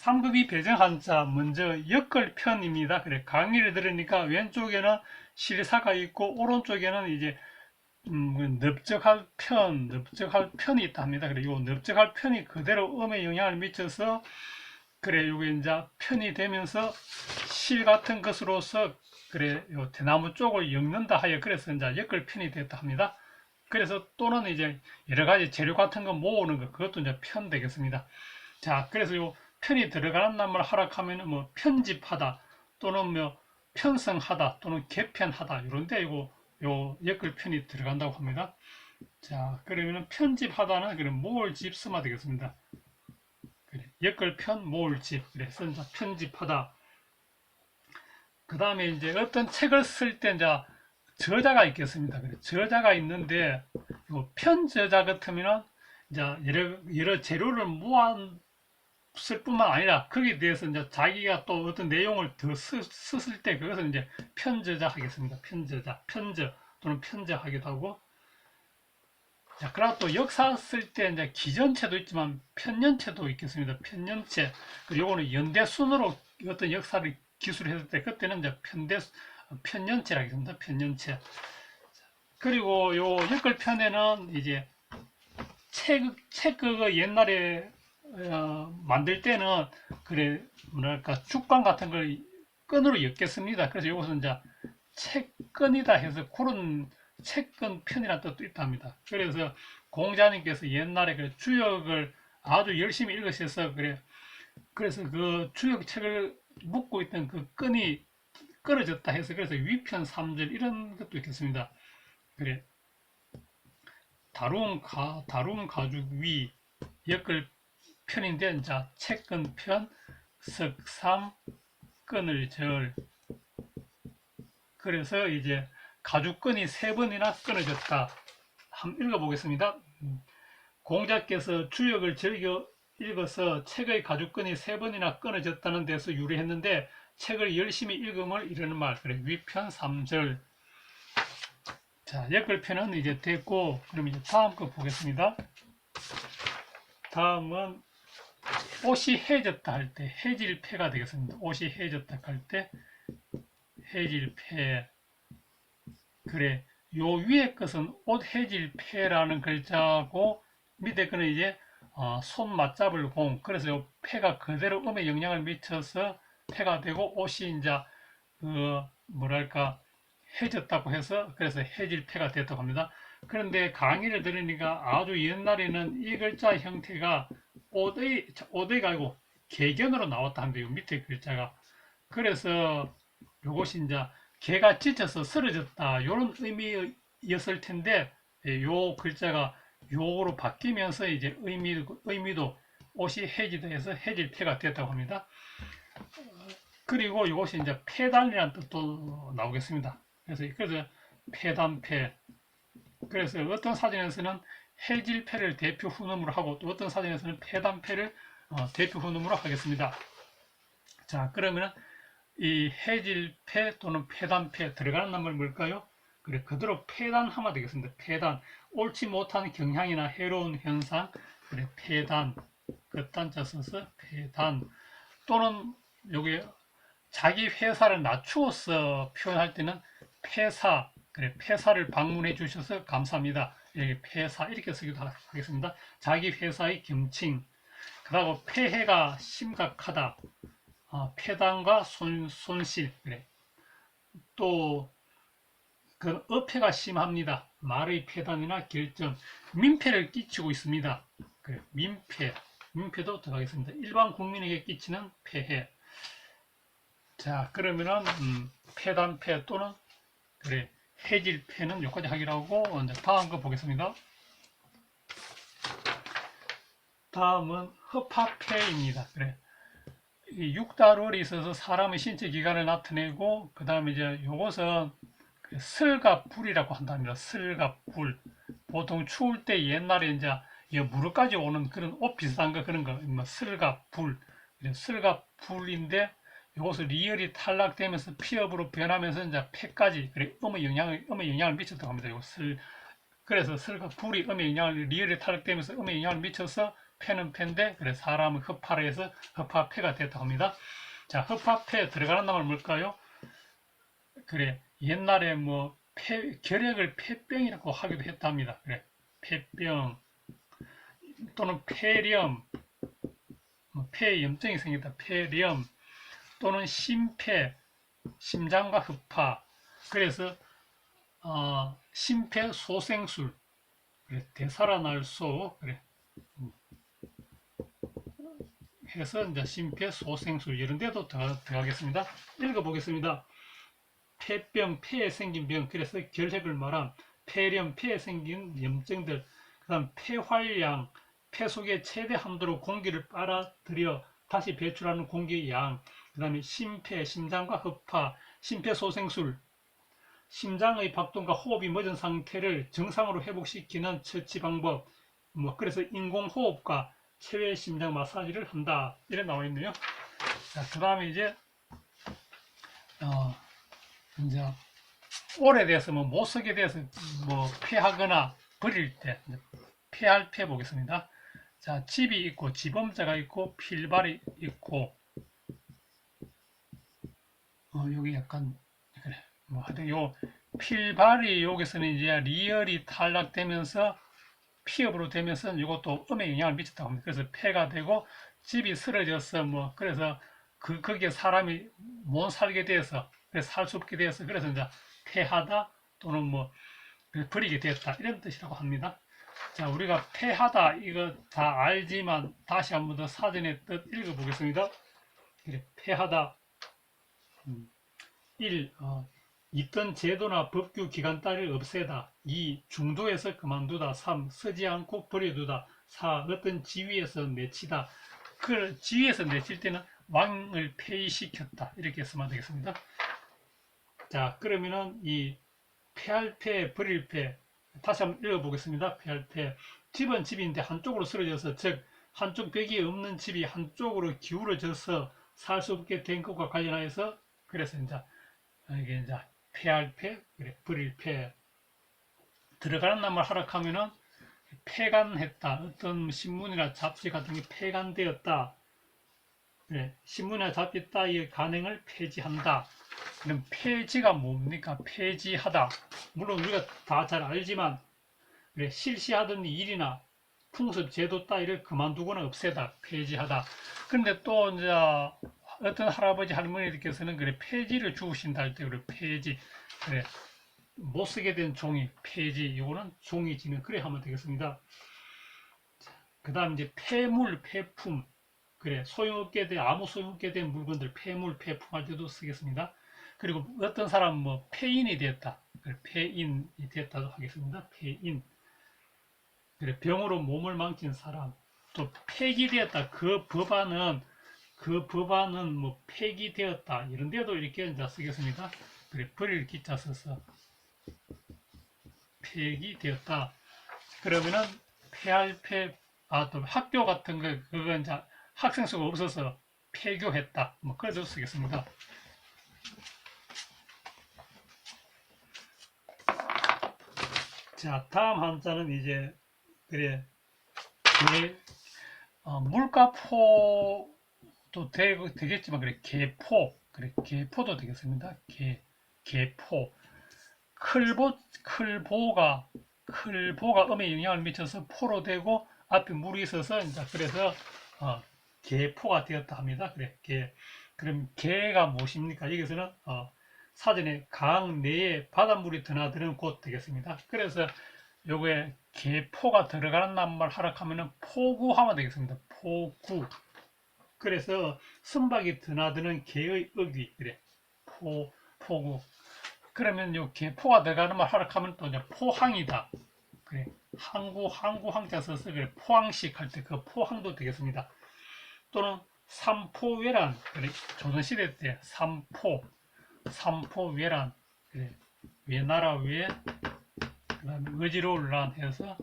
3급이 배정한 자 먼저 역글편입니다. 그래 강의를 들으니까 왼쪽에는 실사가 있고 오른쪽에는 이제 넓적할 편이 있다 합니다. 그래 요 넓적할 편이 그대로 음에 영향을 미쳐서 그래 요게 이제 편이 되면서 실 같은 것으로서 그래 요 대나무 쪽을 엮는다 하여 그래서 이제 역글편이 됐다 합니다. 그래서 또는 이제 여러 가지 재료 같은 거 모으는 거 그것도 이제 편 되겠습니다. 자, 그래서 요 편이 들어가는 낱말 하락하면 뭐 편집하다 또는 뭐 편성하다 또는 개편하다 이런데 요 역글편이 들어간다고 합니다. 자, 그러면 편집하다는 그런 모을집수마 되겠습니다. 그래, 역글편 모을집 그래서 이제 편집하다. 그 다음에 이제 어떤 책을 쓸 때 이제 저자가 있겠습니다. 그래, 저자가 있는데 요 편저자 같으면은 이제 여러 재료를 모아 쓸 뿐만 아니라 거기에 대해서 이제 자기가 또 어떤 내용을 더 썼을 때 그것을 이제 편저자 하겠습니다. 편저자, 편저 또는 편저 하기도 하고. 자, 그리고 또 역사 쓸 때 이제 기전체도 있지만 편년체도 있겠습니다. 편년체. 그리고 요거는 연대 순으로 어떤 역사를 기술했을 때 그때는 이제 편년체라 하겠습니다. 편년체. 그리고 요 역글편에는 이제 책 그거 옛날에 만들 때는 그래 뭐랄까 죽광 같은 걸 끈으로 엮겠습니다. 그래서 이것은 이제 책끈이다 해서 그런 책끈 편이라는 뜻도 있다 합니다. 그래서 공자님께서 옛날에 그 주역을 아주 열심히 읽으셔서 그래 그래서 그 주역 책을 묶고 있던 그 끈이 끊어졌다 해서 그래서 위편 3절 이런 것도 있겠습니다. 그래 다룸 가죽 위 엮을 편인데 이제 채끈 편, 석삼, 끈을 절. 그래서 이제 가죽끈이 세 번이나 끊어졌다. 한번 읽어보겠습니다. 공자께서 주역을 즐겨 읽어서 책의 가죽끈이 세 번이나 끊어졌다는 데서 유래했는데 책을 열심히 읽음을 이르는 말. 그래 위편 3절. 자, 역글편은 이제 됐고 그럼 이제 다음 거 보겠습니다. 다음은 옷이 해졌다 할 때 해질패가 되겠습니다. 옷이 해졌다 할 때 해질패. 그래 요 위에 것은 옷 해질패라는 글자고 밑에 거는 이제 손 맞잡을 공. 그래서 요 패가 그대로 음에 영향을 미쳐서 패가 되고 옷이 이제 그 뭐랄까 해졌다고 해서 그래서 해질패가 됐다고 합니다. 그런데 강의를 들으니까 아주 옛날에는 이 글자 형태가 오대가 아니고 개견으로 나왔다 한데요. 밑에 글자가. 그래서 요것이 이제 개가 찢어서 쓰러졌다. 이런 의미였을 텐데 요 글자가 요로 바뀌면서 이제 의미도 옷이 해지돼서 해질패가 됐다고 합니다. 그리고 이것이 이제 폐단이라는 뜻도 나오겠습니다. 그래서 폐단패. 그래서 어떤 사전에서는 해질패를 대표 훈음으로 하고 또 어떤 사전에서는 폐단패를 대표 훈음으로 하겠습니다. 자, 그러면 이 해질패 또는 폐단패 들어가는 낱말 뭘까요? 그래 그대로 폐단하면 되겠습니다. 폐단 옳지 못한 경향이나 해로운 현상 그래 폐단 그딴자 써서 폐단 또는 여기 자기 회사를 낮추어서 표현할 때는 폐사 그래 폐사를 방문해 주셔서 감사합니다. 여기 폐사 이렇게 쓰기도 하겠습니다. 자기 회사의 경칭 그리고 폐해가 심각하다. 폐단과 손실 그래 또 그 어폐가 심합니다. 말의 폐단이나 결점 민폐를 끼치고 있습니다. 그래 민폐도 들어가겠습니다. 일반 국민에게 끼치는 폐해. 자 그러면은 폐단패 또는 그래 해질패는 여기까지 하기로 하고 이제 다음 거 보겠습니다. 다음은 허파패입니다. 그래 육달월이 있어서 사람의 신체 기관을 나타내고 그 다음에 이제 요것은 슬과 불이라고 한답니다. 슬과 불. 보통 추울 때 옛날에 이제 무릎까지 오는 그런 옷 비슷한 거 그런 거, 뭐 슬과 불. 슬과 불인데 이것을 리얼이 탈락되면서 피업으로 변하면서 이제 폐까지 그래 음에 영향을 미쳤다고 합니다. 이것을 그래서 슬과 불이 음에 영향을 리얼이 탈락되면서 음에 영향을 미쳐서 패는 패인데, 그래, 사람은 허파라 해서 허파패가 됐다고 합니다. 자, 허파패 들어가는 놈은 뭘까요? 그래, 옛날에 뭐, 결핵을 폐병이라고 하기도 했답니다. 그래, 폐병, 또는 폐렴, 뭐 폐염증이 생겼다. 폐렴, 또는 심폐, 심장과 허파. 그래서, 심폐소생술, 그래, 되살아날 소, 그래, 해서 이제 심폐소생술 이런 데도 들어가겠습니다. 읽어보겠습니다. 폐병, 폐에 생긴 병, 그래서 결핵을 말한 폐렴, 폐에 생긴 염증들, 그 다음 폐활량, 폐 속에 최대 함도로 공기를 빨아들여 다시 배출하는 공기의 양, 그 다음에 심폐, 심장과 허파, 심폐소생술, 심장의 박동과 호흡이 멎은 상태를 정상으로 회복시키는 처치 방법, 뭐 그래서 인공호흡과 체외 심장 마사지를 한다. 이래 나와 있네요. 자, 그 다음에 이제 이제 오래돼서 뭐 못 쓰게 돼서 뭐 폐하거나 버릴 때 폐할 폐 보겠습니다. 자, 집이 있고 지범자가 있고 필발이 있고 여기 약간 그래 뭐 하여튼 요 필발이 여기서는 이제 리얼이 탈락되면서 피업으로 되면서 이것도 음에 영향을 미쳤다고 합니다. 그래서 폐가 되고 집이 쓰러져서 뭐 그래서 거기에 사람이 못 살게 돼서 그래서 살 수 없게 돼서 그래서 이제 폐하다 또는 뭐 버리게 됐다 이런 뜻이라고 합니다. 자, 우리가 폐하다 이거 다 알지만 다시 한번 더 사전의 뜻 읽어보겠습니다. 폐하다 1. 있던 제도나 법규 기간 따위를 없애다. 2. 중도에서 그만두다. 3. 쓰지 않고 버려두다. 4. 어떤 지위에서 내치다. 그 지위에서 내칠 때는 왕을 폐위시켰다. 이렇게 쓰면 되겠습니다. 자, 그러면은 이 폐할 폐, 버릴 폐 다시 한번 읽어보겠습니다. 폐할 폐. 집은 집인데 한쪽으로 쓰러져서 즉 한쪽 벽이 없는 집이 한쪽으로 기울어져서 살 수 없게 된 것과 관련하여서 그래서 이게 이제 폐할 폐, 그래, 버릴 폐. 들어가는 놈을 하락하면은 폐간했다. 어떤 신문이나 잡지 같은 게 폐간되었다. 그래, 신문이나 잡지 따위의 간행을 폐지한다. 그럼 폐지가 뭡니까? 폐지하다. 물론 우리가 다 잘 알지만 그래, 실시하던 일이나 풍습, 제도 따위를 그만두거나 없애다. 폐지하다. 그런데 또 이제 어떤 할아버지 할머니들께서는 그래 폐지를 주우신다 할 때 그래 폐지 그래 못 쓰게 된 종이 폐지 이거는 종이지는 그래 하면 되겠습니다. 그 다음 이제 폐물 폐품 그래 소용없게 된 아무 소용없게 된 물건들 폐물 폐품 할 때도 쓰겠습니다. 그리고 어떤 사람은 뭐 폐인이 됐다 그래 폐인이 됐다도 하겠습니다. 폐인 그래 병으로 몸을 망친 사람 또 폐기되었다 그 법안은 뭐 폐기되었다 이런 데도 이렇게 이제 쓰겠습니다. 그래 버릴 기자 써서 폐기되었다. 그러면은 폐할 또 학교 같은 거 그거 이제 학생 수가 없어서 폐교했다. 뭐 그래도 쓰겠습니다. 자, 다음 한자는 이제 그래 물가포도 되겠지만 그래 개포도 되겠습니다. 개포 클보가 음에 영향을 미쳐서 포로 되고 앞에 물이 있어서 이제 그래서 개포가 되었다 합니다. 그래 그럼 개가 무엇입니까? 여기서는 사전에 강 내에 바닷물이 드나드는 곳 되겠습니다. 그래서 요거에 개포가 들어가는 낱말 하락하면은 포구하면 되겠습니다. 포구. 그래서 선박이 드나드는 개의 어귀 그래 포구. 그러면 요 개포가 들어가는 말 하락하면 또 이제 포항이다. 그래 항자 써서 그래 포항식 할 때 그 포항도 되겠습니다. 또는 삼포외란 그래 조선시대 때 삼포외란 그래 외나라 외 그다음에 어지러울 란 해서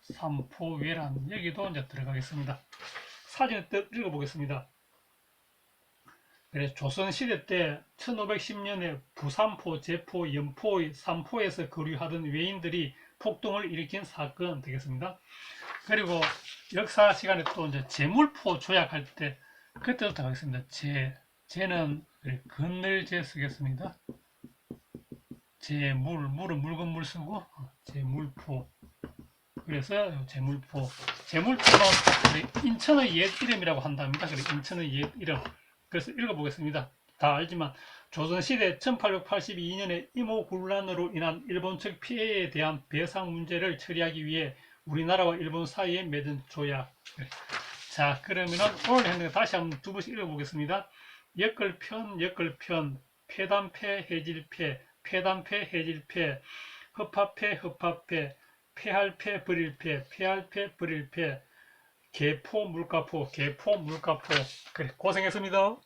삼포외란 여기도 이제 들어가겠습니다. 사진을 읽어보겠습니다. 그래서 조선시대 때 1510년에 부산포, 제포, 연포의 삼포에서 거류하던 외인들이 폭동을 일으킨 사건 되겠습니다. 그리고 역사 시간에 또 이제 제물포 조약할 때 그때부터 하겠습니다. 제는 건널제 쓰겠습니다. 물은 묽은 물 쓰고 제물포. 그래서 제물포는 인천의 옛 이름이라고 한답니다. 그래서 인천의 옛 이름. 그래서 읽어보겠습니다. 다 알지만 조선시대 1882년에 임오군란으로 인한 일본 측 피해에 대한 배상 문제를 처리하기 위해 우리나라와 일본 사이에 맺은 조약. 자, 그러면은 오늘 했는 거 다시 한번 두 번씩 읽어보겠습니다. 엮을편, 폐단패, 해질패, 폐단패, 해질패, 흡합패, 폐할패, 버릴패, 개포, 물가포. 그래, 고생했습니다.